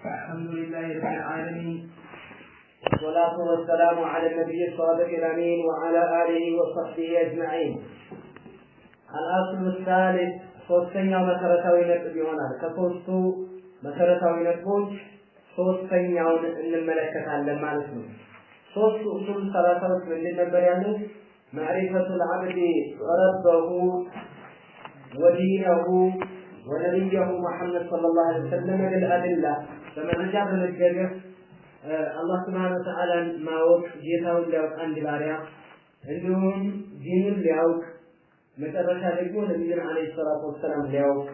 الحمد لله رب العالمين والصلاة والسلام على النبي الصادق الأمين وعلى آله وصحبه أجمعين. الأصل الثالث ሶስተኛው መሰረታዊ ነጥብ ይሆናል። ከሶስቱ መሰረታዊ ነጥቦች ሶስተኛውን እንመለከታለን ማለት ነው። ሶስቱ ኡሱል ሰላሳዎች ምንድን ነበር ያሉት? معرفة العبد ربه ودينه ونبيه محمد صلى الله عليه وسلم بالأدلة. فمن رجع بالجرح الله سبحانه وتعالى ما وقف جيته لأوك عند باريا عندهم دين لأوك متى يقول النبي عليه الصلاة والسلام لأوك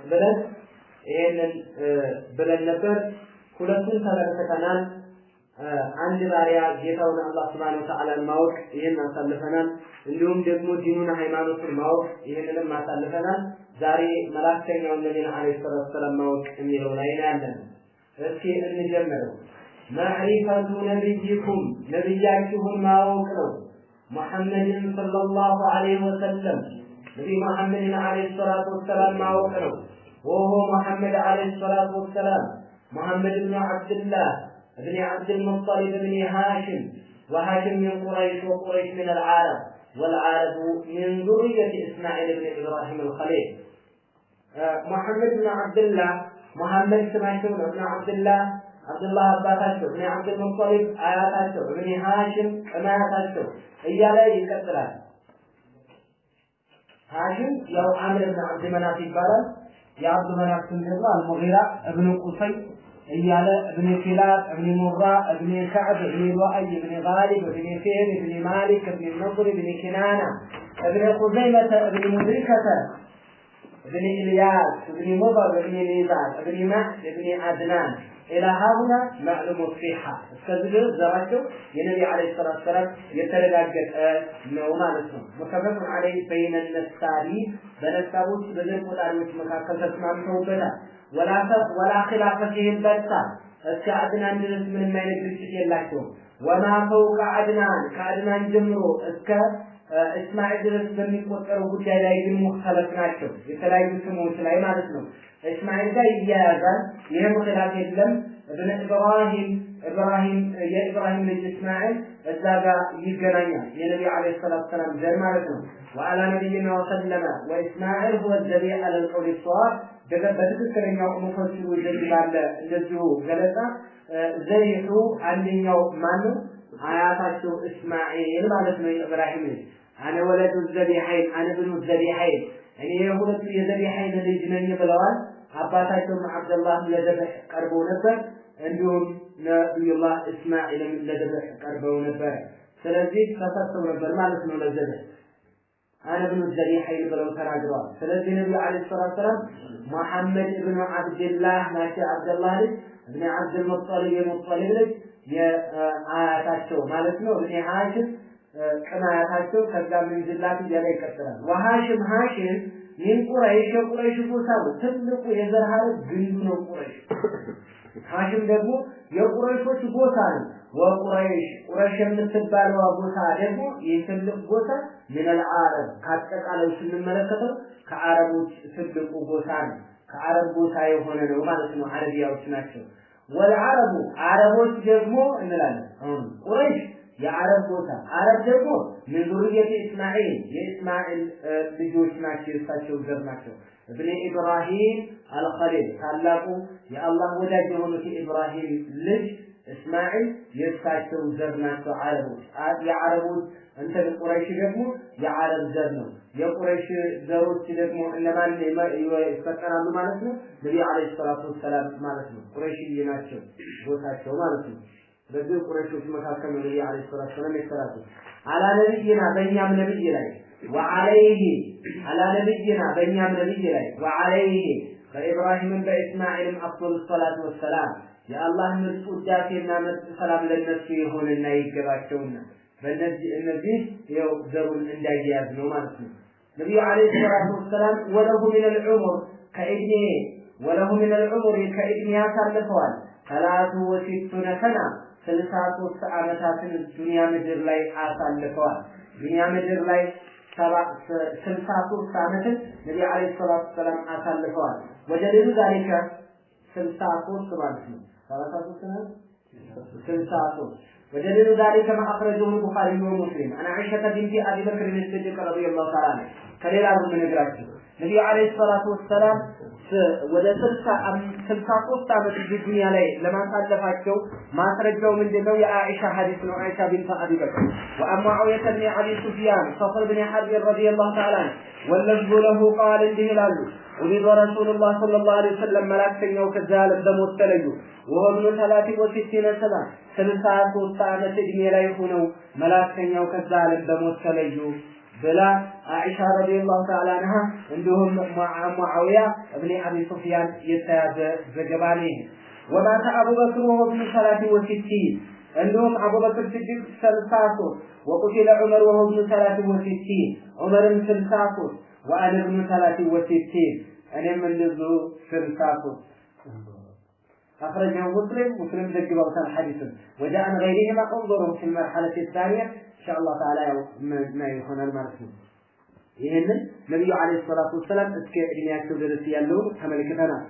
بلد نبر كلكم ثلاثة كنان عند باريا جيته الله سبحانه وتعالى ما وقف إهنا سلفنا عندهم دقمو ديننا هيمانو في الموقف إهنا لما سلفنا زاري ملاكتين يوم النبي عليه الصلاة والسلام ما وقف إميلو لين عندنا እስኪ እንጀምር ማዕሪፈቱ ነብይኩም ነብያችሁን ማወቅ ነው ሙሐመድን ሰለላሁ ዐለይሂ ወሰለም ነብይ ሙሐመድን ዐለይሂ ሰላቱ ወሰላም ማወቅ ነው ወሆ ሙሐመድ ዐለይሂ ሰላቱ ወሰላም ሙሐመድ ኢብኑ አብዱላህ ኢብኑ አብዱል ሙጠሊብ ኢብኑ ሃሽም وهاشم من قريش وقريش من العرب والعرب من ذرية إسماعيل بن إبراهيم الخليل محمد بن عبد الله محمد سمعتم ابن عبد الله أباتاته ابن عبد المطلب آياتاته ابن هاشم أماتاته إيالا يكتران هاشم يو عامر ابن عبد مناف البلد يا عبد مناف الله المغيرة ابن قصي إيالا ابن كلاب ابن مرة ابن كعب ابن لؤي ابن غالب ابن فهر ابن مالك ابن النضر ابن كنانة ابن خزيمة ابن مدركة ابن إلياس ابن مضر ابن ميزان ابن معد ابن عدنان إلى هنا معلوم الصحة استدل زواجه النبي عليه الصلاة والسلام يترجع نومان اسمه متفق عليه بين النسابي بين السابوس بين القرآن مكاكل تسمع بلا ولا خلاف فيه البتة عدنان جلس من ما يدرس يلاكم وما فوق عدنان كعدنان جمرو اسماعيل ድረስ በሚቆጠረው ጉዳይ ላይ ግን ሙختلف ናቸው የተለያዩ ስሞች ላይ ማለት ነው እስማኤል ጋር ይያያዛል ይሄም خلاف የለም ኢብራሂም የኢብራሂም ልጅ እስማኤል እዛ ጋር ይገናኛል የነብዩ አለይሂ ሰላቱ ሰላም ዘር ማለት ነው وعلى نبينا وسلم واسماعيل هو الذبيح على القول الصواب በትክክለኛው ሙፈሲሩ ዘንድ ባለ እንደዚሁ ገለጻ ዘይቱ አንደኛው ማን ነው አያታቸው እስማኤል ማለት ነው ኢብራሂም أنا ولد الذبيحين أنا ابن الذبيحين يعني يقولون الذبيحين اللي جنين بلوان أباتهم عبد الله لذبح قربوا نبر عندهم نبي الله إسماعيل لذبح قربوا نبر سلزيك فصدتوا نبر ما لسنوا لذبح أنا ابن الذبيحين بلو تراجروا سلزي نبي عليه الصلاة والسلام محمد ابن عبد الله ماشي عبد الله ابن عبد المطلب يا آتاشو ما لسنوا ابن هاشم ከማያታቸው ከዛ ምን ዝላት ያለ ይከተላል ወሃሽም ሃሽም ምን ቁረይሽ ጎሳው ትልቁ የዘር ሐረግ ግንዱ ነው ቁረይሽ ሃሽም ደግሞ የቁረይሾች ጎሳ ነው ቁረይሽ የምትባለው ጎሳ ደግሞ የትልቅ ጎሳ ምን العرب ካጠቃለው ስንመለከተው ከአረቦች ትልቁ ጎሳ ነው ከአረብ ጎሳ የሆነ ነው ማለት ነው አረቢያዎች ናቸው والعرب አረቦች ደግሞ እንላለን አሁን ቁረይሽ የአረብ ጎሳ አረብ ደግሞ من ذرية إسماعيل የእስማኤል ልጆች ናቸው እሳቸው ዘር ናቸው ابن إبراهيم الخليل ታላቁ የአላህ ወዳጅ የሆኑት ኢብራሂም ልጅ እስማኤል የእሳቸው ዘር ናቸው አረቦች የአረቦች እንተ ቁረይሽ ደግሞ የአረብ ዘር ነው የቁረይሽ ዘሮች ደግሞ እነማን ይፈጠራሉ ማለት ነው ነብዩ አለይሂ ሰላቱ ወሰላም ማለት ነው ቁረይሽ ናቸው ጎሳቸው ማለት ነው በዚህ ቁረይሾች መካከል ነብዩ አለይሂ ሰላቱ ወሰላም ይሰራሉ على نبينا بنيام نبي ላይ وعليه على نبينا بنيام نبي ላይ وعليه فإبراهيم بإسماعيل أفضل الصلاة والسلام يا الله مسؤداتنا ሰላም ለነሱ ይሁንና ይገባቸውና በእነዚህ ይው ዘሩን እንዳያዝ ነው ማለት ነው ነብዩ አለይሂ ሰላቱ ወሰላም ወለሁ من العمر كإدني ያሳልፈዋል 63 سنة 63 ዓመታትን ዱንያ ምድር ላይ አሳልፈዋል ዱንያ ምድር ላይ 63 ዓመትን ነብዩ አለይሂ ሰላቱ ሰላም አሳልፈዋል ወደሌሉ ذلك 63 ማለት ነው 33 63 ودليل ذلك ما أخرجه البخاري ومسلم أنا عائشة بنت أبي بكر الصديق رضي الله تعالى عنه كليل عبد من نجراته النبي عليه الصلاة والسلام ወደ 63 ዓመት ዱንያ ላይ ለማሳለፋቸው ማስረጃው ምንድነው? የአኢሻ ሐዲስ ነው። አይሻ ቢንት አቢ በክር ወአሙዓዊያ ብን አቢ ሱፊያን ሰፍር ብን ሐርብ ረዲየላሁ ተዓላ ወለዙ ለሁ ቃል እንዲህ ይላሉ ወሊድ ረሱላህ ሰለላሁ ዐለይሂ ወሰለም መላእክተኛው ከዛ ዓለም በሞት ተለዩ። ወብኑ 63 ሰና 63 ዓመት እድሜ ላይ ሆነው መላእክተኛው ከዛ ዓለም በሞት ተለዩ بلا عائشة رضي الله تعالى عنها عندهم معاوية ابن أبي سفيان يتابع زجبانه ومات أبو بكر وهو ابن 63 عندهم أبو بكر الصديق 63 وقتل عمر وهو ابن 63 عمر ابن 63 وأنا ابن 63 أنا من ذو 63 أخرجه مسلم ذكره الحديث وجاء عن غيرهما انظروا في المرحلة الثانية إن شاء الله تعالى ما يكون المرسل ይሄንን ነብዩ አለይሂ ሰላቱ ወሰለም እስከ እድሜያቸው ድረስ ያለውን ተመልክተናል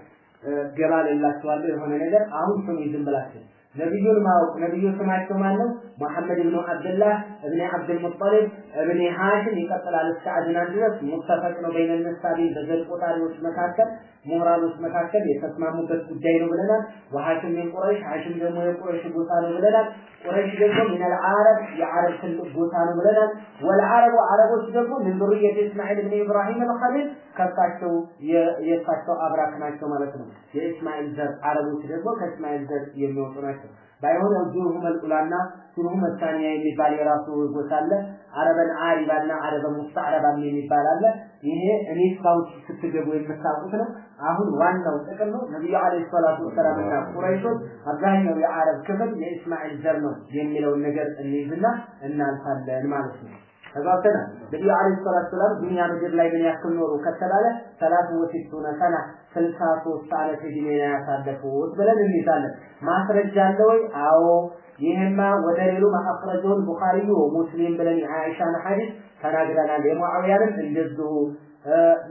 ገባለላችኋለሁ የሆነ ነገር አሁን ስም ይዝም ብላችሁ ነብዩን ማወቅ ነብዩ ስማቸው ማን ነው መሐመድ ኢብኑ አብዱላህ ኢብኑ አብዱል ሙጠሊብ ኢብኑ ሃሽም ይቀጥላል እስከ አድናን ድረስ ሙተፈቅ ነው በይነ ነሳቢ በዘል ቆጣሪዎች መካከል ሞራሎች መካከል የተስማሙበት ጉዳይ ነው ብለናል ወሃሽም የቁረይሽ ሃሽም ደግሞ የቁረይሽ ጎሳ ነው ብለናል ቁረይሽ ደግሞ ምን አልዓረብ የዓረብ ትልቅ ጎሳ ነው ብለናል ወልዓረቡ ዓረቦች ደግሞ ምን ذريه እስማኤል ኢብኑ ኢብራሂም አልኸሊል ከሳቸው የሳቸው አብራክ ናቸው ማለት ነው የእስማኤል ዘር ዓረቦች ደግሞ ከእስማኤል ዘር የሚወጡ ናቸው ባይሆን ጁሩሁ መልቁላና ጁሩሁ መሳኒያ የሚባል የራሱ ጎሳ አለ አረበን አሪባና አረበን ሙስተዕረባ የሚባል አለ ይሄ እኔ ሳውት ስትገቡ የምታውቁት ነው አሁን ዋናው ጥቅም ነው ነብዩ አለይሂ ሰላቱ ወሰላምና ቁረይሾች አብዛኛው የአረብ ክፍል የእስማኤል ዘር ነው የሚለው ነገር እንይዝና እናልፋለን ማለት ነው ተጋብተና ነብዩ አለይሂ ሰላቱ ወሰላም ዱንያ ምድር ላይ ምን ያክል ኖሩ ከተባለ 63 ሰና 63 ዓመት እድሜ ላይ ያሳለፉት ብለን እንይዛለን ማስረጃ አለ ወይ አዎ ይሄማ ወደሌሉ ማخرجው ቡኻሪ ወሙስሊም ብለን የአኢሻን ሐዲስ ተናግረናል የሙአዊያንም እንደዚሁ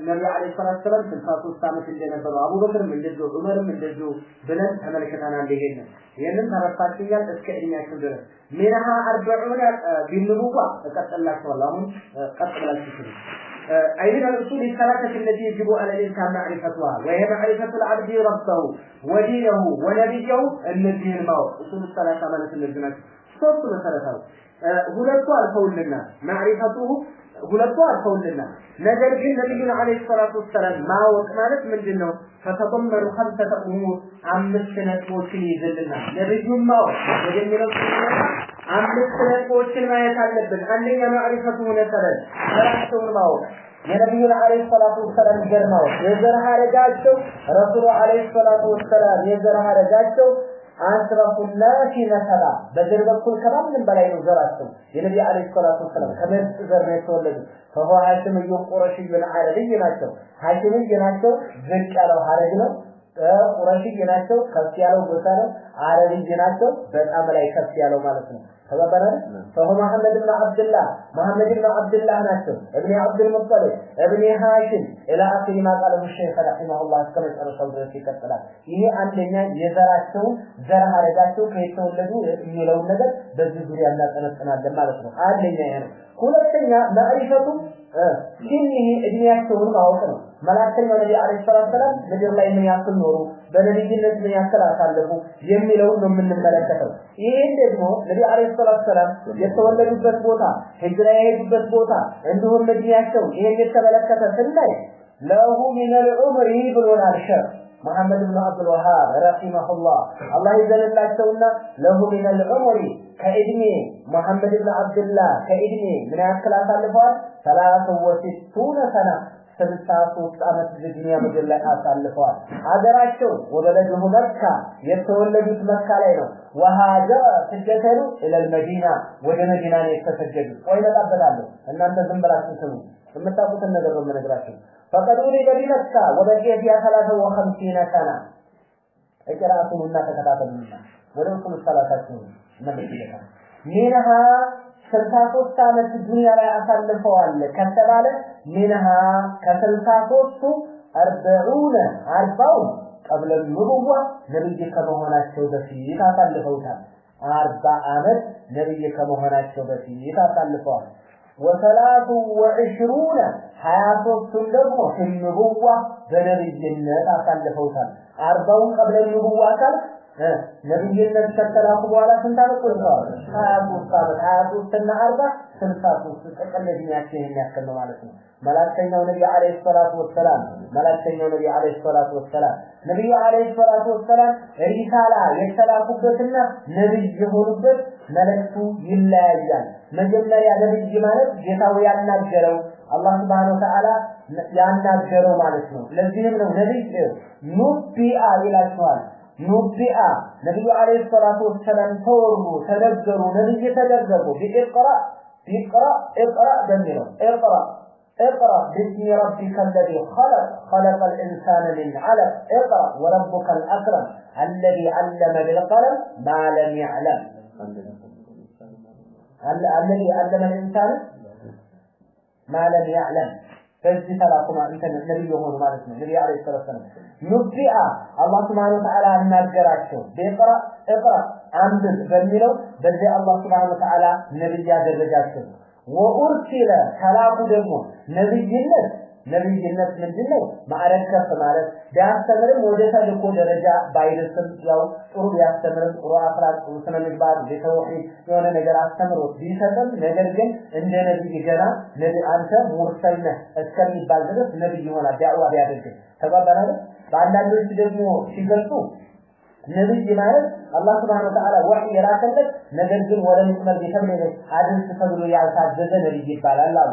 ነብዩ አለይሂ ሰላቱ ወሰላም 63 ዓመት እንደነበሩ አቡበክርም እንደዚሁ ዑመርም እንደዚሁ ብለን ተመልክተናል ይሄንን ተረፋችኛል እስከ እድሜያቸው ድረስ منها 40 بالنبوة ተቀጥላችኋል አሁን ቀጥላችሁ أين الأصول الثلاثة التي يجب على الإنسان معرفتها وهي معرفة العبد ربه ودينه ونبيه الذي الموت أصول الثلاثة مالت الجنة صوت مثلثة ሁለቱ አልፈውልና ማዕሪፈቱሁ ሁለቱ አልፈውልና ነገር ግን ነብዩ አለይሂ ሰላቱ ወሰለም ማወቅ ማለት ምንድነው ፈተضمن خمسة أمور አምስት ነጥቦችን ይዘልና ነብዩ ማወቅ ወደሚለው አምስት ነጥቦችን ማየት አለብን አንደኛ ማዕሪፈቱሁ ነጠረን ራሱን ማወቅ የነብዩ አለይሂ ሰላቱ ወሰለም ገርማው የዘር ሐረጋቸው ረሱሉ አለይሂ ሰላቱ ወሰለም የዘር ሐረጋቸው አንስራፉና ሲነሰላ በዘር በኩል ከማንም በላይ ነው ዘራቸው የነብዩ አለይሂ ሰላቱ ወሰለም ከመርጥ ዘር ነው የተወለዱ ፈሆ ሐሽም የቁረሽ ብን አረብይ ናቸው ሐሽም ናቸው ዝቅ ያለው ሐረግ ነው ቁረሽ ናቸው ከፍ ያለው ጎሳ ነው አረብይ ናቸው በጣም ላይ ከፍ ያለው ማለት ነው ተባባራን فهو محمد بن عبد الله ናቸው ابن عبد المطلب ابن هاشم الى اخر ما قاله الشيخ رحمه الله كما ጨርሰው ድረስ ይቀጥላል ይሄ አንደኛ የዘራቸው ዘር ሐረጋቸው ከየተወለዱ የሚለው ነገር በዚህ ዙሪያ እናጠነጥናለን ማለት ነው አንደኛ ይሄ ነው ሁለተኛ ማዕሪፈቱ ሲኒህ እድሜያቸውን ማወቅ ነው መላእክተኛው ነብዩ አለይሂ ሰላም ምድር ላይ ምን ያክል ኖሩ በነብይነት ምን ያክል አሳለፉ የሚለው ነው የምንመለከተው ይሄን ደግሞ ነብዩ አለይሂ ሰላም የተወለዱበት ቦታ ሂጅራ የሄዱበት ቦታ እንዲሁም እድሜያቸው ይሄን የተመለከተ ስናይ ለሁ من العمر ብሎናል ሸር محمد بن عبد الوهاب رحمه الله ይዘንላቸውና له من العمر ከእድሜ محمد بن عبد الله ከእድሜ ምን ያክል አሳልፈዋል 63 ሰና 63 ዓመት በዱንያ ምድር ላይ አሳልፈዋል ሀገራቸው ወበለዱ መካ የተወለዱት መካ ላይ ነው ወሃጀረ ተጀተሩ الى المدينه ወደ መዲና ነው የተሰደዱት ወይ መጣበታለሁ እናንተ ዝም ብላችሁ ስሙ የምታውቁትን ነገር ነው የምነግራችሁ فقدوني بمكة وبقي فيها 53 سنة اقرأتم تكتاتلنا ولكم الثلاثة نبيلها منها 63 ዓመት ዱንያ ላይ አሳልፈዋል ከተባለ منها ከ63 40 قبل النبوة نبي كمهناቸው በፊት አሳልፈውታል 40 ዓመት ነብይ ከመሆናቸው በፊት አሳልፈዋል و23 23 ደግሞ النبوة በነብይነት አሳልፈውታል 40 قبل النبوة አካል ነብይነት ከተላኩ በኋላ ስንት ዓመት ቆይተዋል 23 ዓመት 23 እና 40 63 ተቀለድኛቸው የሚያከል ነው ማለት ነው መላእክተኛው ነብይ አለይሂ ሰላቱ ወሰላም ነብዩ አለይሂ ሰላቱ ወሰላም ሪሳላ የተላኩበትና ነብይ የሆኑበት መልእክቱ ይለያያል መጀመሪያ ነብይ ማለት ጌታው ያናገረው አላህ Subhanahu Wa Ta'ala ያናገረው ማለት ነው ለዚህም ነው ነብይ ኑቢአ ይላቸዋል ኑቢአ ነብዩ አለይሂ ሰላቱ ወሰላም ተወሩ ተደገሩ ነብይ ተደገሩ اقرأ دميرو اقرأ باسم ربك الذي خلق الإنسان من علق اقرأ وربك الأكرم الذي علم بالقلم ما لم يعلم الذي علم الإنسان ما لم يعلم فالذي تلاقما انت النبي يقول مالك النبي عليه الصلاة والسلام نبئ الله سبحانه وتعالى الناجراቸው اقرأ አንብብ በሚለው በዚህ አላህ Subhanahu Wa Ta'ala ነብይ ያደረጋቸው ወኡርሲለ ተላቁ ደግሞ ነብይነት ምንድነው ማዕረግ ከፍ ማለት ቢያስተምርም ወደ ተልኮ ደረጃ ባይደርስም ያው ጥሩ ቢያስተምርም ጥሩ አፍራጥ ጥሩ ስነ ምግባር በተውሂድ የሆነ ነገር አስተምሮት ቢሰጥም ነገር ግን እንደ ነብይ ገና አንተ ሙርሰል ነህ እስከሚባል ድረስ ነብይ ይሆናል ዳዕዋ ቢያደርግ ተባባላለ በአንዳንዶች ደግሞ ሲገልጹ ነብይ ማለት አላህ Subhanahu Wa Ta'ala ወህይ የራከለት ነገር ግን ወለም ይመር ቢተብለ አድርስ ተብሎ ያልታዘዘ ነብይ ይባላል አሉ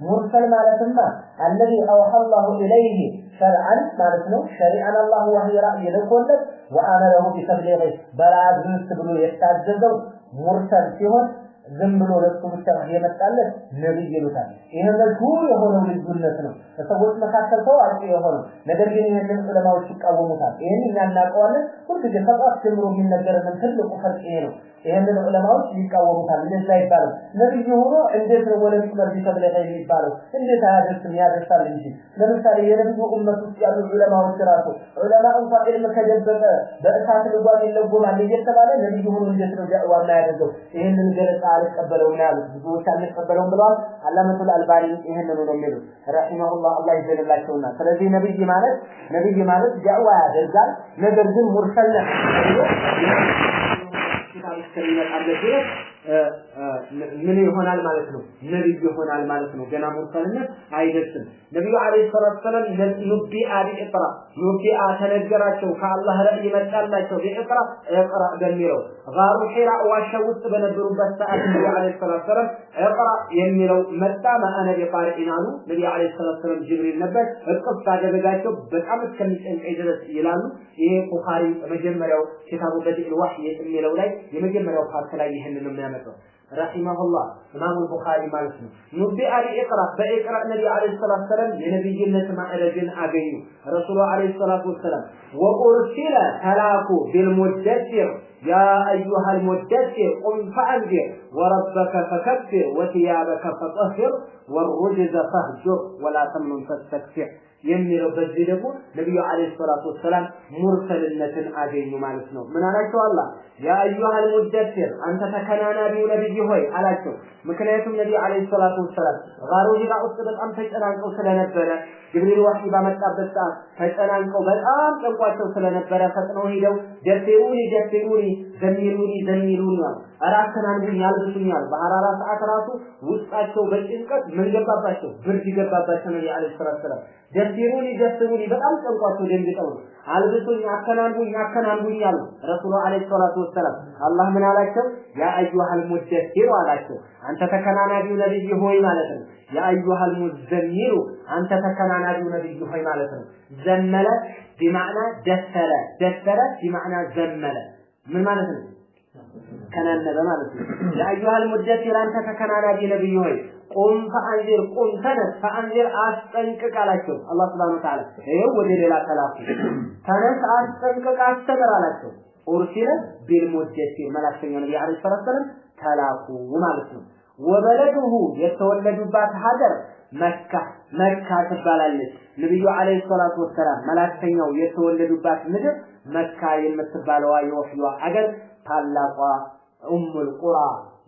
ሙርሰል ማለትማ الذي اوحى الله اليه شرعا ማለት ነው ሸሪዓን አላህ ወህይ ራእይ ለቆለት ወአመረሁ ቢተብሊغ በራድስ ብሎ የታዘዘው ሙርሰል ሲሆን ዝም ብሎ ለሱ ብቻ የመጣለት ነብይ ይሉታል ይሄ ሁሉ የሆነው ልዩነት ነው ሰዎች መካከል ሰው አልቆ የሆነው ነገር ግን ይሄንን ዑለማዎች ይቃወሙታል ይሄን እናናቀዋለን ሁሉ ከጣፍ ጀምሮ የሚነገረን ትልቁ ፈርቅ ይሄ ነው ይሄንን ዑለማዎች ይቃወሙታል እንደዛ ይባላል ነብይ ሆኖ እንዴት ነው ወለ ምክመር ቢተብለቀ የሚባለው እንዴት ያደርሳል እንጂ ለምሳሌ የነብዩ ኡመት ውስጥ ያሉ ዑለማዎች ራሱ ዑለማ እንኳን ኢልም ከደበቀ በእሳት ልጓም ይለጎማል እየተባለ ነብዩ ሆኖ እንዴት ነው ዳዕዋ ያደርገው ይሄንን ገለጻ አልቀበለው ነው ያሉት ብዙዎች አልቀበለው ብለዋል አላመቱል አልባኒ ይሄንን ነው የሚሉት ረሂመሁላህ አላህ ይዘልላቸውና ስለዚህ ነብይ ማለት ዳዕዋ ያደርጋል ነገር ግን ሙርሰል ነው ከሪመት አለበት ምን ይሆናል ማለት ነው ነብይ ይሆናል ማለት ነው ገና ሙርሰልነት አይደርስም ነብዩ አለይሂ ሰላቱ ሰላም ኑቢአ ተነገራቸው ከአላህ ረእይ መጣላቸው እቅራ በሚለው ጋሩ ሒራ ዋሻ ውስጥ በነበሩበት ሰዓት ነብዩ አለይሂ ሰላቱ ሰላም እቅራ የሚለው መጣ ማአነ ቢቃሪናኑ ነብዩ አለይሂ ሰላቱ ሰላም ጅብሪል ነበር እቅፍ ታደረጋቸው በጣም እስከሚጨንቀይ ድረስ ይላሉ ይሄ ቡኻሪ መጀመሪያው ኪታቡ በዲል ወህይ የሚለው ላይ የመጀመሪያው ፓርት ላይ ይሄንን ነው የሚያመጣው رحمه الله امام البخاري ማለት ነው نبئ بإقرأ النبي عليه الصلاة والسلام የነብይነት ማዕረግን አገኙ ረሱሉ عليه الصلاة والسلام وأرسل تلاكو بالمدثر يا أيها المدثر قم فأنذر وربك فكبر وثيابك فطهر والرجز فاهجر ولا تمنن تستكثر የሚለው በዚህ ደግሞ ነብዩ አለይሂ ሰላቱ ወሰለም ሙርሰልነትን አገኙ ማለት ነው ምን አላቸው አላህ ያ አዩሃል ሙደثር አንተ ተከናናቢው ነብይ ሆይ አላቸው ምክንያቱም ነብዩ አለይሂ ሰላቱ ወሰለም ጋሩ ሂራ ውስጥ በጣም ተጨናንቀው ስለነበረ ጅብሪል ወህይ ባመጣበት ሰዓት ተጨናንቀው በጣም ጨንቋቸው ስለነበረ ፈጥነው ሄደው ደፍሩኒ ዘሚሉኒ አራተናንብኝ ያልብሱኛል በሐራራ ሰዓት ራሱ ውስጣቸው በጭንቀት ምን ገባባቸው ብርድ ገባባቸው ነብዩ አለይሂ ሰላቱ ወሰለም ደፍሩኒ በጣም ጨንቋቸው ደንግጠው አልብሱኝ አከናንቡኝ አሉ ረሱሉ አለይሂ ሰላቱ ወሰለም አላህ ምን አላቸው ያ አዩሃል ሙደثር አላቸው አንተ ተከናናቢው ነብይ ሆይ ማለት ነው ያ አዩሃል ሙዘሚሩ አንተ ተከናናቢው ነብይ ሆይ ማለት ነው ዘመለ بمعنى دثر بمعنى زمل ምን ማለት ነው ከናነበ ማለት ነው ያ አዩሃል ሙደثር አንተ ተከናናቢ ነብይ ሆይ ቁም ፈአንዚር አስጠንቅቅ አላቸው አላህ Subhanahu Wa Ta'ala ይሄው ወደ ሌላ ተላኩ ተነስ አስጠንቅቅ አስተምር አላቸው ኡርሲለ ቢልሙደثር መላእክተኛው ነብዩ አለይሂ ሰላቱ ወሰለም ተላኩ ማለት ነው ወበለዱሁ የተወለዱባት ሀገር መካ ትባላለች። ነብዩ አለይሂ ሰላቱ ወሰላም መላእክተኛው የተወለዱባት ምድር መካ የምትባለዋ የወህዩ አገር ታላቋ ኡሙል ቁራ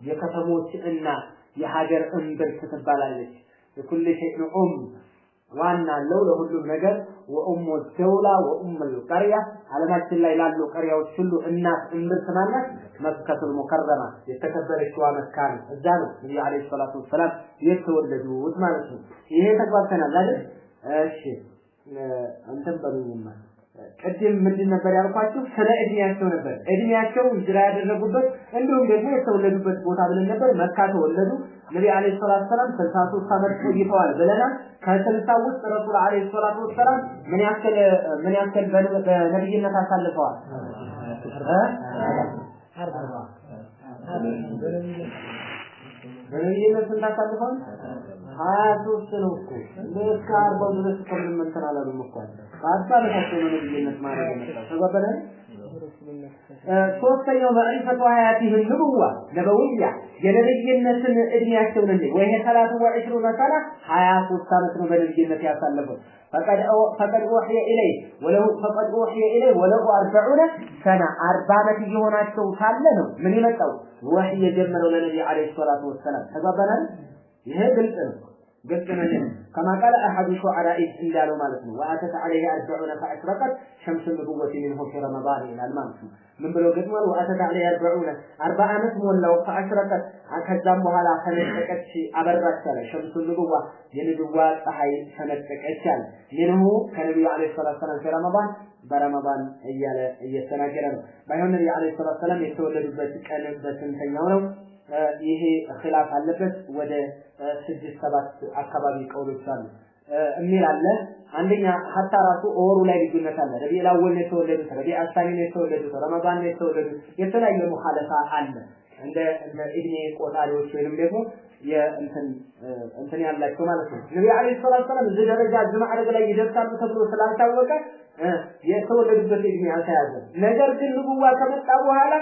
የከተሞች እናት የሀገር እምብርት ትባላለች። ለኩል ሸይء ዋና አለው ለሁሉም ነገር ወኡሙ ደውላ ወኡሙል ቀርያ ዓለማችን ላይ ላሉ ቀርያዎች ሁሉ እናት እምብርት ማለት መከቱል ሙከረማ የተከበረችው መካ ነው። እዛ ነው ነብዩ አለይሂ ሰላቱ ወሰላም የተወለዱት ማለት ነው። ይሄ ተግባብተናል አይደል? እሺ አንተም በሉኝማ ቅድም ምንድን ነበር ያልኳችሁ? ስለ እድሜያቸው ነበር። እድሜያቸው ሂጅራ ያደረጉበት እንዲሁም ደግሞ የተወለዱበት ቦታ ብለን ነበር። መካ ተወለዱ። ነብዩ አለይሂ ሰላቱ ወሰላም 63 ዓመት ቆይተዋል ብለናል። ከ60 ውስጥ ረሱል አለይሂ ሰላቱ ወሰላም ምን ያክል በነብይነት አሳልፈዋል? በነብይነት ስንት አሳልፈዋል? 23 ነው እኮ ለካ 40 ድረስ ከምን ተናላሉ መኳል አባታቸው ነው ነብይነት ማለት ነው። ተጓበለ ሶስተኛው ማዕሪፈቱ ሀያቲህ ንቡዋ ነብውያ የነብይነትን እድሜያቸውን እንዴ ወይ 23 ሰና 23 ዓመት ነው በነብይነት ያሳለፈው። فقد اوحي اليه وله 40 سنه 40 ዓመት እየሆናቸው ካለ ነው ምን ይመጣው ወህይ የጀመረው ለነብዩ አለይሂ ሰላቱ ወሰለም። ተጓበናል። ይሄ ግልጽ ነው። كما قال احد شعراء እንዳለው ማለት ነው واتت عليه 40 فاشرقت شمس النبوة منه في رمضان الى المامس ምን ብሎ ገጥሟል? واتت عليه 40 ዓመት ሞላው فاشرقت ከዛም በኋላ ተነጠቀች አበራች አለ شمس النبوة የንብዋ ፀሐይ ተነጠቀች አለ ምንሁ ከነብዩ አለይሂ ሰላቱ ወሰለም ረመዳን በረመዳን እያለ እየተናገረ ነው። ባይሆን ነብዩ አለይሂ ሰላቱ ወሰለም የተወለዱበት ቀን በስንተኛው ነው? ይሄ ኺላፍ አለበት። ወደ 6-7 አካባቢ ቀውሎች አሉ እሚል አለ። አንደኛ ሐታ ራሱ ወሩ ላይ ልዩነት አለ። ረቢዕ አወል ነው የተወለዱት፣ ረቢዕ አሳኒ ነው የተወለዱት፣ ረመዳን ነው የተወለዱት። የተለያየ ሙኻለፋ አለ እንደ እድሜ ቆጣሪዎች ወይንም ደግሞ እንትን ያላቸው ማለት ነው። ነብዩ አለይሂ ሰላቱ ወሰለም እዚህ ደረጃ ማዕረግ ላይ ይደርሳሉ ተብሎ ስላልታወቀ የተወለዱበት እድሜ አልተያዘም። ነገር ግን ንቡዋ ከመጣ በኋላ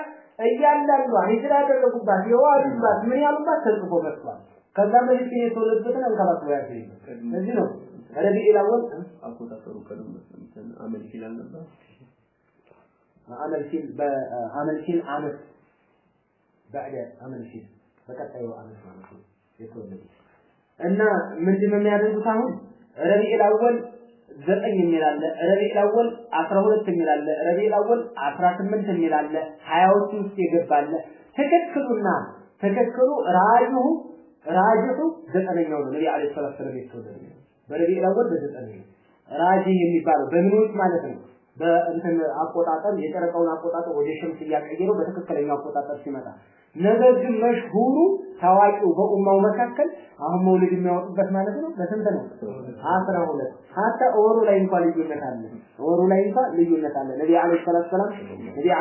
እያንዳንዷ ሂጅራ ያደረጉባት የዋሉባት ምን ያሉባት ተጽፎ መጥቷል። ከዛ በፊት የተወለዱበትን አንከባክበው ያገኙ። እዚህ ነው ረቢዕ አወል አቆጣጠሩ ቀደም ብለን አመል ይላል ነበር። አመል ሲል አመት بعد አመል ሲል በቀጣዩ አመት ማለት ነው የተወለዱ እና ምንድነው የሚያደርጉት? አሁን ረቢዕ አወል 9 የሚል አለ፣ ረቢዕ አወል 12 የሚል አለ፣ ረቢዕ አወል 18 የሚል አለ፣ 20ዎቹ ውስጥ ይገባል። ተከክሉ ራጅሁ 9ኛው ነው። ነብዩ አለይሂ ሰላቱ ወሰለም የተወለዱ በረቢዕ አወል በ9ኛው ራጂ የሚባለው በምኖች ማለት ነው። በእንትን አቆጣጠር የጨረቃውን አቆጣጠር ወደ ሸምስ እያቀየረው በትክክለኛው አቆጣጠር ሲመጣ ነገር ግን መሽሁሩ ታዋቂው በኡማው መካከል አሁን መውሊድ የሚያወጡበት ማለት ነው በስንት ነው? 12 ሀታ ወሩ ላይ እንኳን ልዩነት አለ። ነብዩ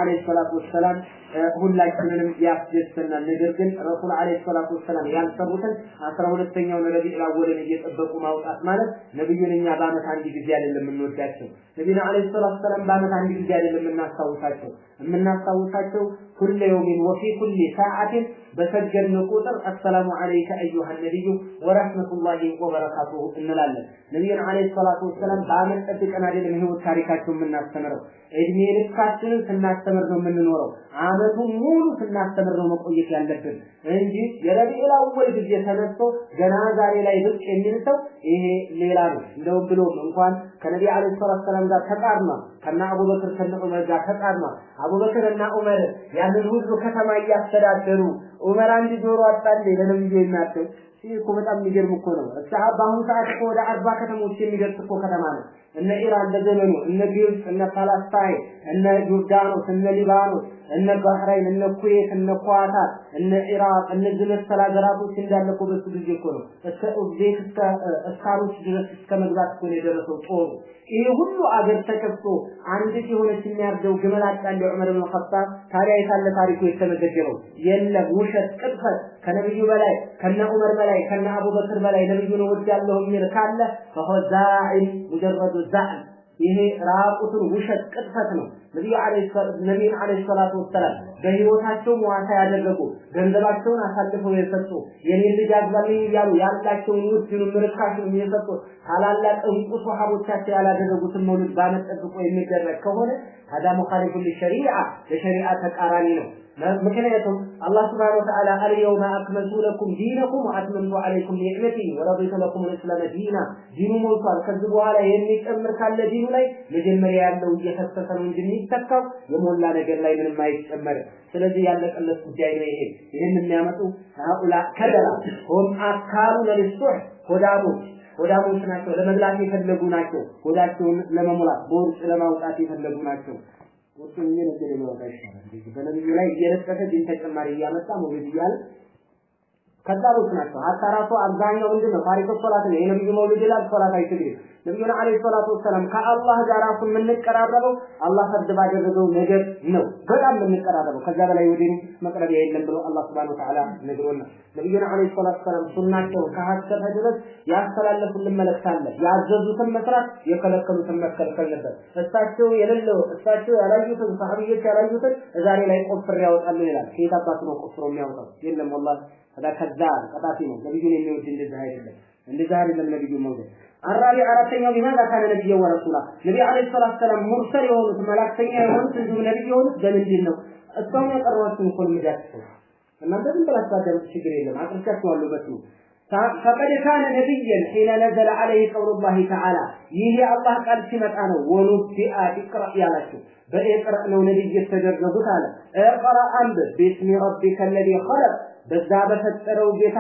አለይሂ ሰላቱ ወሰላም ሁላችንንም ያስደስተናል። ነገር ግን ረሱል አለይሂ ሰላቱ ወሰላም ያልሰሩትን 12ኛው ረቢዕ አወልን እየጠበቁ ማውጣት ማለት ነብዩን እኛ በአመት አንድ ጊዜ አይደለም እንወዳቸው። ነብዩ አለይሂ ሰላቱ ወሰላም በአመት አንድ ጊዜ አይደለም የምናስታውሳቸው كل يوم وفي كل ساعة بسجل قطر السلام عليك أيها النبي ورحمة الله وبركاته እንላለን። ነብዩን አለይሂ ሰላቱ ወሰለም በአመት ጥቅና አይደለም ይሄው ታሪካቸውን የምናስተምረው እድሜ ልካችንን ስናስተምር ነው የምንኖረው። አመቱን ሙሉ ስናስተምር ነው መቆየት ያለብን እንጂ የረቢዕ አወል ጊዜ ተነስቶ ገና ዛሬ ላይ ብቅ የሚል ሰው ይሄ ሌላ ነው። እንደውም ብሎ እንኳን ከነብዩ አለይሂ ሰላቱ ወሰለም ጋር ተቃርማ ከና አቡበክር ከነ ዑመር ጋር ተቃርማ አቡበክርና ዑመር ያንን ሁሉ ከተማ እያስተዳደሩ ዑመር አንድ ጆሮ አጣለ ለነብዩ የሚያጠው እኮ በጣም የሚገርም እኮ ነው። በአሁኑ ሰዓት እኮ ወደ 40 ከተሞች የሚደርስ እኮ ከተማ ነው። እነ ኢራን ለዘመኑ እነ ግብጽ እነ ፓለስታይን እነ ዮርዳኖስ እነ ሊባኖስ እነ ባህራይን እነ ኩዌት እነ ኳታር እነ ኢራቅ እነዚህ መሰል ሀገራቶች እንዳለ እኮ በሱ ጊዜ እኮ ነው እስከ ኡዝቤክ እስከ እስካሮች ድረስ እስከ መግባት እኮ ነው የደረሰው ጦሩ። ይሄ ሁሉ አገር ተከፍቶ አንድ የሆነች የሚያርደው ግመል አጣለ ዑመር ኢብኑ ኸጣብ። ታዲያ የታለ ታሪኩ የተመዘገበው? የለም ውሸት፣ ቅጥፈት ከነብዩ በላይ ከነ ዑመር በላይ ከነ አቡበክር በላይ ነብዩን ወዳለሁ የሚል ካለ فهو زاعم مجرد زعم ይሄ ራቁቱን ውሸት ቅጥፈት ነው። ነብዩ አለይሂ ሰላቱ ወሰለም በህይወታቸው ሙአታ ያደረጉ ገንዘባቸውን አሳልፈው የሰጡ የኔ ልጅ አግባልኝ ያሉ ያላቸውን ውድን ምርካሽን የሰጡ ታላላቅ እንቁ ሱሐቦቻቸው ያላደረጉትን መውሊድ ባመጠብቆ የሚደረግ ከሆነ هذا مخالف للشريعه ለሸሪዓ ተቃራኒ ነው። ምክንያቱም አላህ Subhanahu Wa Ta'ala اليوم اكملت لكم دينكم واتممت عليكم نعمتي ورضيت لكم الاسلام دينا ዲኑ ሞልቷል ከዚህ በኋላ የሚጨምር ካለ ዲኑ ላይ መጀመሪያ ያለው እየፈሰሰ ነው እንጂ የሚተካው የሞላ ነገር ላይ ምንም አይጨመር። ስለዚህ ያለቀለት ጉዳይ ነው ይሄ። ይሄን የሚያመጡ አኡላ ከደላ ሆም አካሉ ለልሱህ ሆዳሞች ናቸው። ለመብላት የፈለጉ ናቸው። ሆዳቸውን ለመሙላት ቦርጭ ለማውጣት የፈለጉ ናቸው። ወጥቶኝ ነገር ነው ታይሻለህ። በነብዩ ላይ እየለጠፈ ዲን ተጨማሪ እያመጣ መውሊድ እያለ ከዛሮች ናቸው። አታራቱ አብዛኛው ምንድነው ታሪክ ሶላት ነው። የነብዩ መውሊድ ላይ ሶላት አይችልም። ነብዩ አለይሂ ሰላቱ ወሰለም ከአላህ ጋር ራሱ የምንቀራረበው አላህ ፈርድ ባደረገው ነገር ነው። በጣም የምንቀራረበው ከዛ በላይ ወዲህ መቅረብ የለም ብሎ አላህ Subhanahu Wa Ta'ala ነግሮናል። ነብዩ አለይሂ ሰላቱ ወሰለም ሱናቸው ከሐሰተ ድረስ ያስተላለፉልን መልእክት አለ። ያዘዙትን መስራት የከለከሉትን መከልከል ነበር። እሳቸው የሌለው እሳቸው ያላዩትን ሰሃቢዎች ያላዩትን ዛሬ ላይ ቆፍር ያወጣሉ ይላል። ከየት አባቱ ነው ቆፍሮ የሚያወጣው? የለም والله هذا كذاب ቀጣፊ ነው። ነብዩን የሚወድ እንደዚህ አይደለም። እንደዚህ አይደለም ነብዩ መውደድ። አራቢ አራተኛው ቢማዳ ካለ ነብዩ ወረሱላ ነብዩ አለይሂ ሰላቱ ሰላም ሙርሰል የሆኑት መላእክተኛ የሆኑት እንዲሁ ነብዩ የሆኑት በምንድን ነው? እሷም ያቀረባችሁን ኮል ምዳችሁ እናንተ ግን ብላችሁ ችግር የለም አጥርቻችኋለሁ በሱ فقد كان نبيا حين نزل عليه قول الله تعالى ይሄ አላህ ቃል ሲመጣ ነው ወኑቢአ ኢቅራ ያላችሁ በኢቅራ ነው ነብይ የተደረጉት አለ ኢቅራ አንብ ቢስሚ ረቢከ الذي خلق በዛ በፈጠረው ጌታ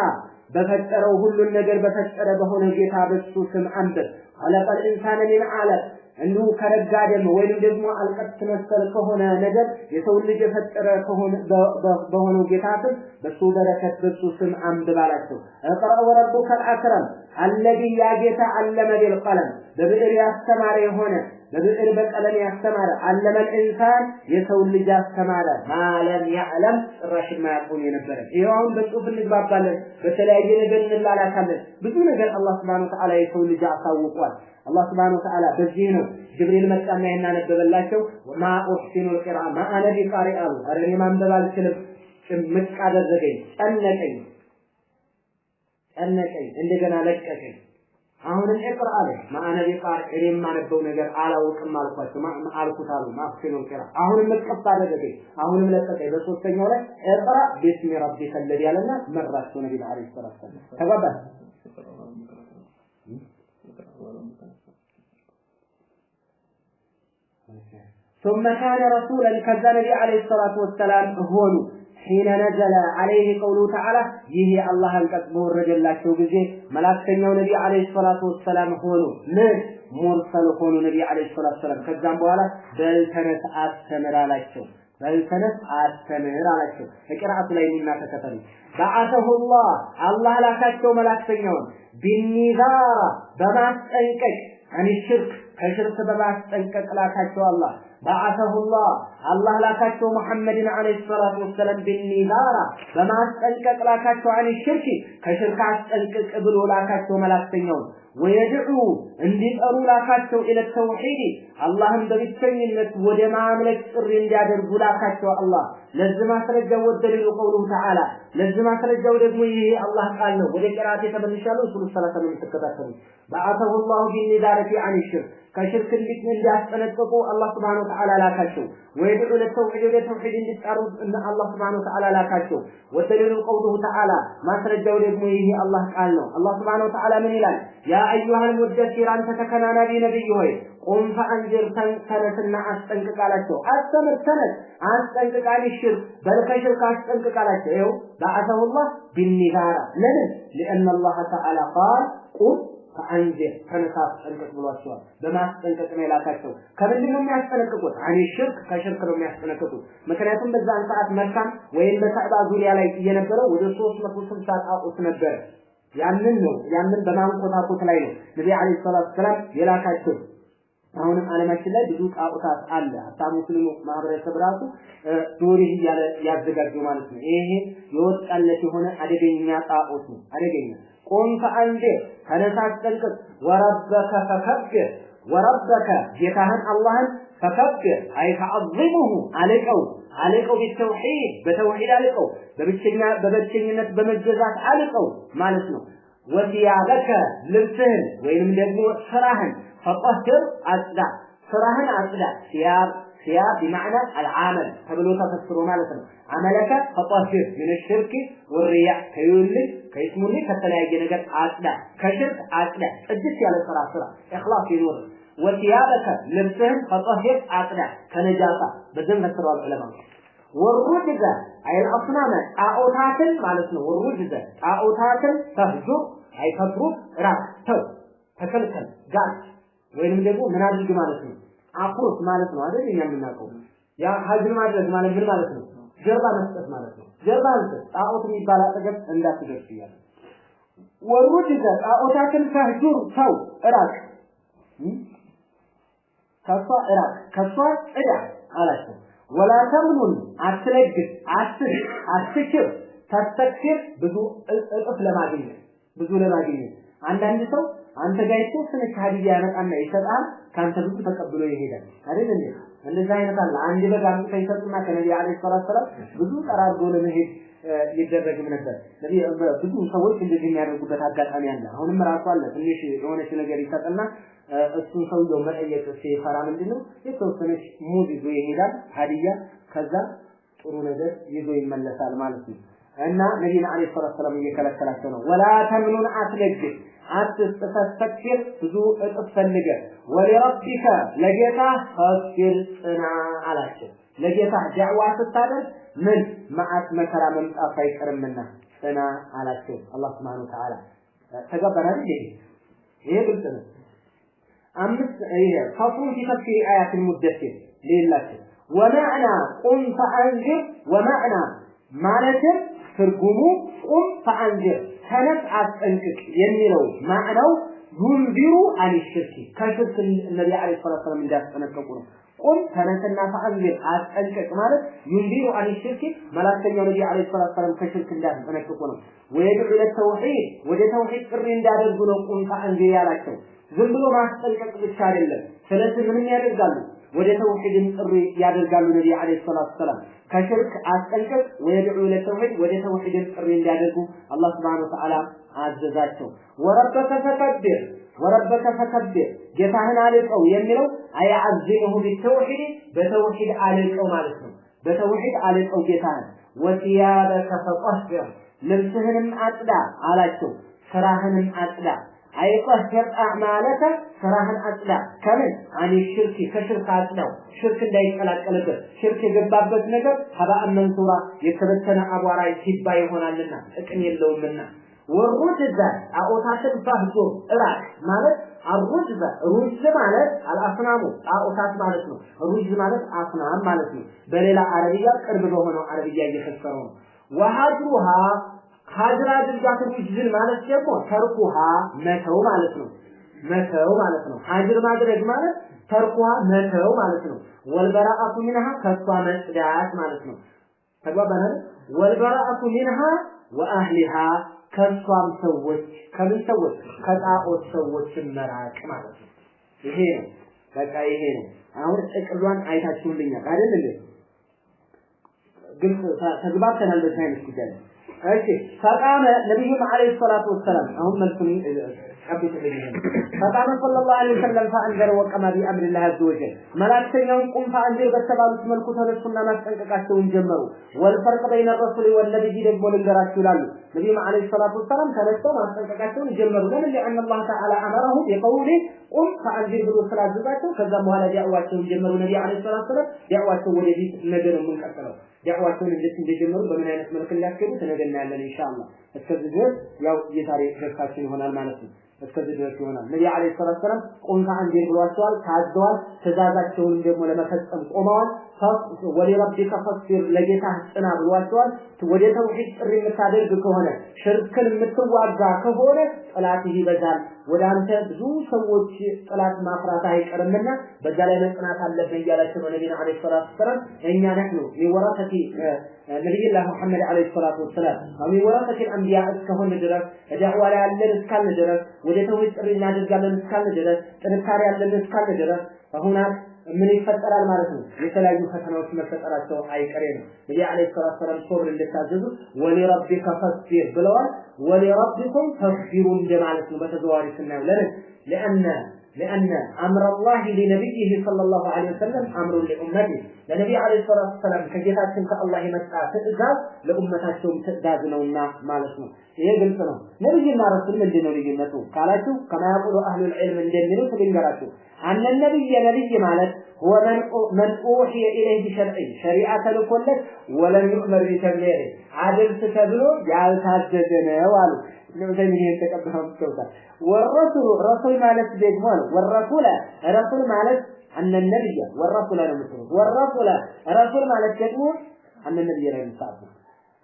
በፈጠረው ሁሉን ነገር በፈጠረ በሆነ ጌታ በሱ ስም አንብብ خلق الانسان من علق እንዱ ከረጋደም ወይንም ደግሞ አልቀት መሰል ከሆነ ነገር የሰው ልጅ የፈጠረ ከሆነ በሆነው ጌታ ስም በሱ በረከት በሱ ስም አንብባላችሁ اقرأ وربك الأكرم الذي يا ጌታ علم بالقلم በብዕር ያስተማረ የሆነ በብዕር በቀለም ያስተማረ علم الانسان የሰው ልጅ ያስተማረ ማለም ያዕለም ጭራሽ ማያውቁን የነበረ ይሄውን በጽሁፍ እንግባባለን በተለያየ ነገር እንላላካለን ብዙ ነገር አላህ Subhanahu Wa Ta'ala የሰው ልጅ አሳውቋል አላህ Subhanahu Wa Ta'ala በዚህ ነው ጅብሪል መጣና ያናነበበላቸው ማ ኡህሲኑ القراء ما انا بقارئ አሉ አረኔ ማንበብ አልችልም ጭምቅ አደረገኝ ጨነቀኝ እንደገና ለቀቀኝ አሁንም እቅራ አለ ማአነ ቢቃር እኔም ማነበው ነገር አላውቅም አልኳቸው አልኩት አሉ ማፍሲኑ القراء አሁንም መቀጣ አደረገኝ አሁንም ለቀቀኝ በሶስተኛው ላይ እቅራ ቢስሚ ረቢከ الذي ያለና መራቸው ነብዩ አለይሂ ሰላቱ ተባባ ثم كان رسولا كذا نبي عليه الصلاة والسلام هو حين نزل عليه قوله تعالى يهي الله انقص በወረደላቸው ጊዜ መላእክተኛው ነብይ አለይሂ ሰላቱ ወሰለም ሆኖ ሙርሰል ሆኖ ነብይ አለይሂ ሰላቱ ወሰለም ከዛም በኋላ በልተነስ አስተምር አላቸው እቅራቱ ላይ እና ተከተሉ بعثه الله الله ላካቸው መላእክተኛውን ቢኒዛራ በማስጠንቀቅ አን ሽርክ ከሽርክ በማስጠንቀቅ ላካቸው አላህ بعثه الله ላካቸው መሐመድን አለይሂ ሰላቱ ወሰለም ቢኒዛራ በማስጠንቀቅ ላካቸው አን ሽርክ ከሽርክ አስጠንቀቅ ብሎ ላካቸው መላእክተኛው ወይድዑ እንዲጠሩ ላካቸው ኢለ ተውሂድ አላህን በብቸኝነት ወደ ማምለክ ጥሪ እንዲያደርጉ ላካቸው አላህ ለዚህ ማስረጃው ወደሉ ቀውሉ ተዓላ ለዚህ ማስረጃው ደግሞ ይሄ አላህ ቃል ነው ወደ ቅራአት ተመልሻለሁ ሱሉ ሰላተ ነው ተከታተሉ بعثه الله بالنذارة عن الشرك ከሽርክ እንዲያስጠነቅቁ አላህ Subhanahu Wa Ta'ala ላካቸው ወይድዑ ለተውሂድ እንዲጠሩ አላህ Subhanahu Wa Ta'ala ላካቸው ወደሉ ቀውሉ ተዓላ ማስረጃው ደግሞ ይሄ አላህ ቃል ነው አላህ Subhanahu Wa Ta'ala ምን ይላል ያ አዩሃል ሙደሲር አንተ ተከናናቢ ነብይ ሆይ ቁም ፈአንዚር ተነስና አስጠንቅቃላቸው አስተምር ተነስ አስጠንቅቃል ሽርክ በልከሽርክ አስጠንቅቃላቸው ይኸው بعثه الله بالنذارة ለምን لأن الله تعالى قال قل فأنذر ተነስ አስጠንቅቅ ብሏቸዋል በማስጠንቀቅ ነው ያላካቸው ከምንድን ነው የሚያስጠነቅቁት አኒ ሽርክ ከሽርክ ነው የሚያስጠነቅቁት ምክንያቱም በዛን ሰዓት መካን ወይም በካዕባ ዙሪያ ላይ የነበረው ወደ 360 ጣዖት ነበር ያንን በማንቆጣቆጥ ላይ ነው ነብዩ አለይሂ ሰላቱ ሰላም የላካቸው አሁንም ዓለማችን ላይ ብዙ ጣዖታት አለ አታ ሙስሊሙ ማህበረሰብ ራሱ ዶሪህ ያለ ያዘጋጀው ማለት ነው ይሄ የወጣለት የሆነ አደገኛ ጣዖት ነው አደገኛ ቆም ፈአንዴ ተነሳስተንቅ ወረበከ ፈከብር ወረበከ ጌታህን አላህን ፈከብር አይ ተዓዚሙሁ አለቀው ቢተውሂድ በተውሂድ አለቀው በብቸኝነት በመገዛት አለቀው ማለት ነው። ወሲያበከ ልብስህን ወይንም ደግሞ ስራህን ፈጠህር አጽዳ ስራህን አጽዳ ሲያብ بمعنى العمل ተብሎ ተፈስሮ ማለት ነው። አመለከ ፈጠህር من الشرك والرياء ከይስሙኒ ከተለያየ ነገር አጽዳ ከሽርክ አጽዳ ቅድስ ያለ ስራ ኢኽላስ ይኖር ወሲያበከ ልብስህን ፈጠህር አጽዳ ከነጃሳ በደም ፈስሯል ዑለማ ወሩጅዘ አይ አልአስናመ ጣዖታትን ማለት ነው። ወሩጅዘ ጣዖታትን ተህጁ አይ ተብሩ ራስ ተው ተከልከል ጋር ወይንም ደግሞ ምን አድርግ ማለት ነው። አፍሩስ ማለት ነው አይደል? እኛ የምናውቀው ያ ሀጅር ማድረግ ማለት ምን ማለት ነው? ጀርባ መስጠት ማለት ነው። ጀርባ መስጠት ጣዖት የሚባል አጠገብ እንዳትደርስ ይላል። ወሩጅዘ ጣዖታትን ተህጁር ተው ራስ ከሷ ጽዳ አላቸው። ወላ ተምኑን አትለግስ አትሽር ተስተክሲር ብዙ እጥፍ ለማግኘት አንዳንድ ሰው አንተ ጋር እኮ ስንት ሀዲያ ያመጣና ይሰጣል ካንተ ብዙ ተቀብሎ ይሄዳል አይደል እንዴ? እንደዛ አይነት አለ። አንድ በግ አምጥቶ ይሰጡና ከነብዩ አለይሂ ሰላም ብዙ ጠራርጎ ለመሄድ ይደረግም ነበር። ስለዚህ ብዙ ሰዎች እንደዚህ የሚያደርጉበት አጋጣሚ አለ። አሁንም ራሱ አለ። ትንሽ የሆነች ነገር ይሰጥና እሱን ሰውየው መጠየቅ ሲፈራ ምንድነው የተወሰነች ሙዝ ይዞ ይሄዳል ሀዲያ፣ ከዛ ጥሩ ነገር ይዞ ይመለሳል ማለት ነው። እና ነብዩ አለይሂ ሰላም እየከለከላቸው ነው። ወላ ተምኑን አትለግስ አትስተክሲር ብዙ እጥፍ ፈልገ ወለረብከ ለጌታ ፈስር ጽና አላቸው። ለጌታ ዳዕዋ ስታደርግ ምን ማአት መከራ መምጣት አይቀርምና ጽና አላቸው። አላህ Subhanahu Wa Ta'ala ተገበራል ይሄ ግልጽ ነው። አምስት ይሄ ፈሱን ተፍሲር አያት المدثر ሌላቸው ወማዕና ቁም ፈአንዚር ወማዕና ማለት ትርጉሙ ቁም ፈአንዚር ተነስ አስጠንቅቅ የሚለው ማዕናው ዩንዚሩ አን ሽርክ ከሽርክ ነብዩ አለይሂ ሰላም እንዳስጠነቀቁ ነው። ቁም ተነስና ፈአንዚር አስጠንቅቅ ማለት ዩንዚሩ አን ሽርክ መላእክተኛው ነብዩ አለይሂ ሰላም ከሽርክ እንዳስጠነቀቁ ነው። ወይድዑ ለተውሂድ ወደ ተውሂድ ጥሪ እንዳደርጉ ነው ቁም ፈአንዚር ያላቸው። ዝም ብሎ ማስጠንቀቅ ብቻ አይደለም። ስለዚህ ምን ያደርጋሉ? ወደ ተውሂድ ጥሪ ያደርጋሉ። ነብዩ አለይሂ ሰላም ከሽርክ አስጠንቀቅ ወይድዑ ለተውሂድ ወደ ተውሂድ ጥሪ እንዲያደርጉ አላህ Subhanahu Wa Ta'ala አዘዛቸው። ወረበከ ፈከብር ጌታህን አልቀው የሚለው አያዕዚሙሁ ቢተውሂድ በተውሂድ አልቀው ማለት ነው። በተውሂድ አልቀው ጌታህን ወሲያበከ ፈጠህር ልብስህንም አጽዳ አላቸው። ስራህንም አጽዳ አይጠህር አዕማለከ ስራህን አጽዳ ከምን አኒ ሽርክ ከሽርክ አጽዳው ሽርክ እንዳይቀላቀልበት ሽርክ የገባበት ነገር ሀባእ መንሱራ የተበተነ አቧራ ሲባ ይሆናልና ጥቅም የለውምና ወሩጅዘ ጣዖታትን ፈህጆ እራቅ ማለት አሩጅዘ ሩጅ ማለት አልአስናሙ ጣዖታት ማለት ነው። ሩጅ ማለት አስናም ማለት ነው። በሌላ አረብያ ቅርብ በሆነው አረብያ እየፈሰረው ነው። ወሃጅሩሃ ሀጅራ ድርጋት ሩጅዝን ማለት ደግሞ ተርኩሃ መተው ማለት ነው። ሀጅር ማድረግ ማለት ተርኩሃ መተው ማለት ነው። ወልበራአቱ ሚንሃ ከሷ መጽዳት ማለት ነው። ተግባባናል። ወልበራአቱ ሚንሃ ወአህሊሃ ከሷም ሰዎች ከምን ሰዎች ከጣዖት ሰዎች መራቅ ማለት ነው። ይሄ ነው በቃ ይሄ ነው። አሁን ጥቅሏን አይታችሁልኛል አይደል እንዴ? ግን ተግባብተናል በሳይንስ ጉዳይ እሺ ፈቃመ ነብዩ አለይሂ ሰላቱ ወሰለም አሁን መልኩን አብይ ተለየኝ ፈቃመ ሰለላሁ ዐለይሂ ወሰለም ፈአንዘረ ወቀማ ቢአምር الله عز وجل መላእክተኛውን ቁም ፈአንዘር በተባሉት መልኩ ተነሱና ማስጠንቀቃቸውን ጀመሩ። ወልፈርቅ በይነ الرسول والنبي ደግሞ ልንገራችሁ ይላሉ። ነብዩ አለይሂ ሰላቱ ወሰለም ተነስተው ማስጠንቀቃቸውን ጀመሩ። ለምን لأن الله تعالى أمره بقوله ቁም ፈአንዘር ብሎ ስላዘዛቸው ከዛ በኋላ ዳዕዋቸውን ጀመሩ። ነብዩ አለይሂ ሰላቱ ወሰለም ዳዕዋቸው ወደዚህ ነገር ነው የምንቀጥለው። ዳዕዋቸውን እንደጀመሩ በምን አይነት መልኩ ሊያስገቡ ተነገናለን ኢንሻአላህ። እስከዚህ ድረስ ያው የታሪክ ደርሳችን ይሆናል ማለት ነው። እስከዚህ ድረስ ይሆናል። ነብዩ አለይሂ ሰላም ቁም ፈአንዚር ብሏቸዋል፣ ታዘዋል። ትእዛዛቸውን ደግሞ ለመፈጸም ቆመዋል። ወለረብከ ፈስር ለጌታ ጽና ብሏቸዋል። ወደ ተውሂድ ጥሪ የምታደርግ ከሆነ ሽርክን የምትዋጋ ከሆነ ጥላት ይበዛል። ወደ አንተ ብዙ ሰዎች ጥላት ማፍራት አይቀርምና በዛ ላይ መጽናት አለብን እያላቸው ነው ነብዩ አለይሂ ሰላም። እኛ ነህኑ ሚወራተቲ ነብዩላህ መሐመድ አለይሂ ሰላቱ ወሰላም ሚወራተቲ አንቢያ እስከሆነ ድረስ ዳዕዋ ላይ ያለን እስካለ ድረስ ወደ ተውሂድ ጥሪ እናደርጋለን እስካለ ድረስ ጥንካሬ ያለን እስካለ ድረስ አሁን ምን ይፈጠራል ማለት ነው የተለያዩ ፈተናዎች መፈጠራቸው አይቀሬ ነው ነብዩ አለይሂ ሰላም ሶብር እንደታዘዙ ወሊረቢከ ፈስቢር ብለዋል ወሊረቢኩም ፈስቢሩ እንደማለት ነው በተዘዋዋሪ ስናየው لأن أمر الله لنبيه صلى الله عليه وسلم أمر لأمته لنبي عليه الصلاة والسلام كجيتاتهم كالله مسعى تئذاب لأمتاتهم تئذابنا مالسنا يقلتنا نبينا رسول من دينه لجنته قالتوا كما يقول أهل العلم من دينه فبنقراتوا أن النبي مالت هو من أوحي إليه بشرعه شريعة لكلت ولم يؤمر بتبليغه عادل ستبلو جعل تهجدنا والو لماذا يتكبرهم كوتا والرسول مالت بيجمال والرسول مالت أن النبي والرسول الرسول مالت بيجمال أن النبي لا يمسعه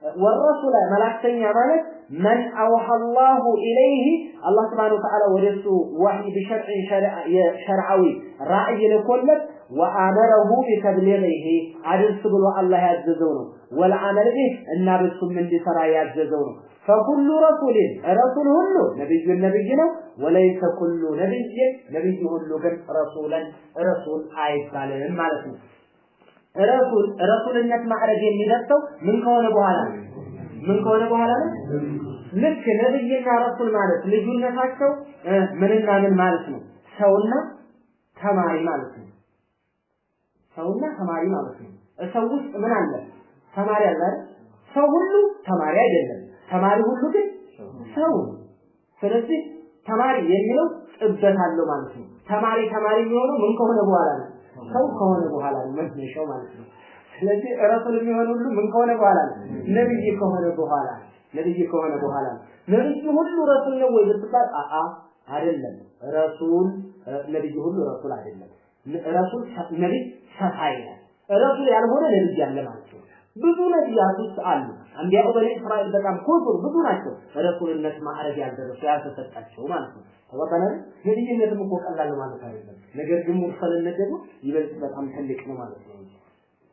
والرسول ملائكتين مالت من أوحى الله إليه الله سبحانه وتعالى ورسو وحي شرعوي رأي لكلت وآمره بتبليغه عدل سبل الله يعززونه والعمل به النابس من بسرى يعززونه فكل رسول هلو نبي وليس كل نبي هلو رسول آية سالم مالتنا رسولነት ማዕረግ የሚደርሰው ምን ከሆነ በኋላ ልክ ነብይና ረሱል ማለት ልዩነታቸው ምንና ምን ማለት ነው ሰውና ተማሪ ማለት ነው ሰው ውስጥ ምን አለ ተማሪ አለ ሰው ሁሉ ተማሪ አይደለም ተማሪ ሁሉ ግን ሰው ስለዚህ ተማሪ የሚለው ጥበት አለው ማለት ነው ተማሪ የሚሆነው ምን ከሆነ በኋላ ነው ሰው ከሆነ በኋላ ነው መነሻው ማለት ነው ስለዚህ ረሱል የሚሆን ሁሉ ምን ከሆነ በኋላ ነው ነብይ ከሆነ በኋላ ነብይ ሁሉ ረሱል ነው ወይ ብትባል አይደለም ረሱል ነብይ ሁሉ ረሱል አይደለም ረሱል ነብይ ሰፋይ ረሱል ያልሆነ ነብይ አለ ማለት ነው ብዙ ነብያቶች አሉ አንቢያው በኒ እስራኤል በጣም ብዙ ናቸው ረሱልነት ማዕረግ ያልተሰጣቸው ማለት ነው ወጣናል ነብይነትም እኮ ቀላል ማለት አይደለም ነገር ግን ሙርሰልነት ደግሞ ይበልጥ በጣም ትልቅ ነው ማለት ነው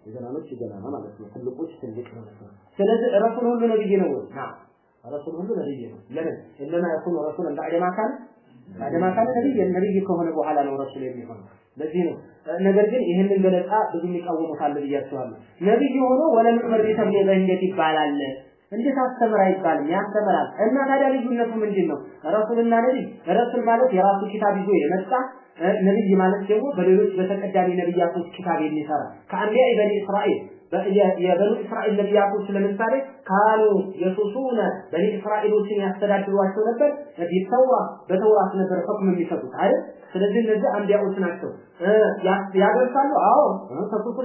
የዘናኖች ይገናና ማለት ነው ትልቆች ትልቅ ነው ስለዚህ ረሱል ሁሉ ነብይ ነው ረሱል ሁሉ ነብይ ነው ለምን እንማ يكون رسولا بعد ما كان ነብይ ከሆነ በኋላ ነው ረሱል የሚሆነው ለዚህ ነው ነገር ግን ይሄንን ገለጻ ብዙ የሚቃወሙታል ብያቸዋለሁ ነብይ ሆኖ ወለም ምር ተብሊግ እንዴት ይባላል እንዴት አስተምራ ይባል ያስተምራል እና ታዲያ ልዩነቱ ምንድነው ረሱልና ነብይ ረሱል ማለት የራሱ ኪታብ ይዞ የመጣ ነብይ ማለት ደግሞ በሌሎች በተቀዳሚ ነብያቶች ኪታብ የሚሰራ ከአንቢያ በኒ እስራኤል የበኒ እስራኤል ነብያቶች ለምሳሌ ካሉ የሱሱነ በኒ እስራኤሎችን ያስተዳድሯቸው ነበር በተውራት ነበር ሁክም የሚሰጡት አይደል ስለዚህ እነዚህ አንቢያዎች ናቸው ያደርሳሉ አዎ ተሱሱ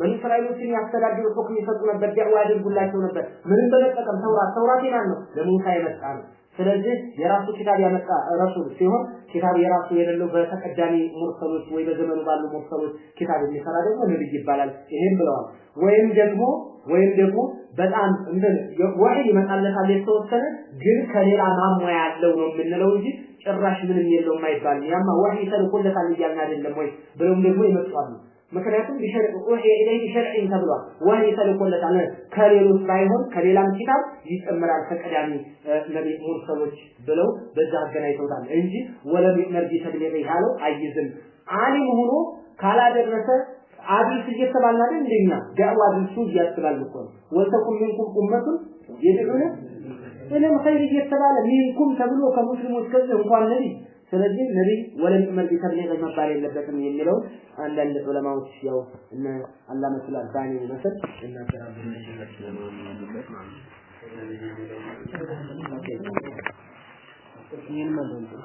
በኒ እስራኤሎችን ያስተዳድሩ ሁክም ይሰጡ ነበር ዳዕዋ ያደርጉላቸው ነበር ምንም በመጠቀም ተውራት ይናል ነው ለሙሳ የመጣ ነው ስለዚህ የራሱ ኪታብ ያመጣ ረሱል ሲሆን ኪታብ የራሱ የሌለው በተቀዳሚ ሙርሰሎች ወይ በዘመኑ ባሉ ሙርሰሎች ኪታብ የሚሰራ ደግሞ ነብይ ይባላል ይሄን ብለዋል ወይም ደግሞ በጣም እንደ ወህይ ይመጣለታል የተወሰነ ግን ከሌላ ማሟያ ያለው ነው የምንለው እንጂ ጭራሽ ምንም የለውም አይባልም ያማ ወህይ ተልኮለታል ይያልና አይደለም ወይ ብለውም ደግሞ ይመጣሉ ምክንያቱም ቢሸርዕ ወህይ ኢለይሂ ሸርዕን ተብሏል ወህይ ተልኮለታል ከሌሎች ባይሆን ከሌላም ኪታብ ይጨምራል ከቀዳሚ ነብይ ሙርሰሎች ብለው በዛ አገናኝተውታል እንጂ ወለም ይመርጂ ተብሊግ ያለው አይዝም ዓሊም ሆኖ ካላደረሰ አዲስ እየተባልን አይደል እንደኛ ዳዕዋ አዲሱ እያስተላልፉ ነው ወልተኩም ሚንኩም ኡመቱን የድዑነ ኢለል ኸይር እየተባለ ሚንኩም ተብሎ ከሙስሊሞች ከዚህ እንኳን ነብይ ስለዚህ ነብይ ወለም ይመርጂ ተብሊግ መባል የለበትም የሚለው አንዳንድ ዑለማዎች ያው እነ አላህ መስላል ባኒ መስል እናገራሉ ኦኬ ይሄን ማለት ነው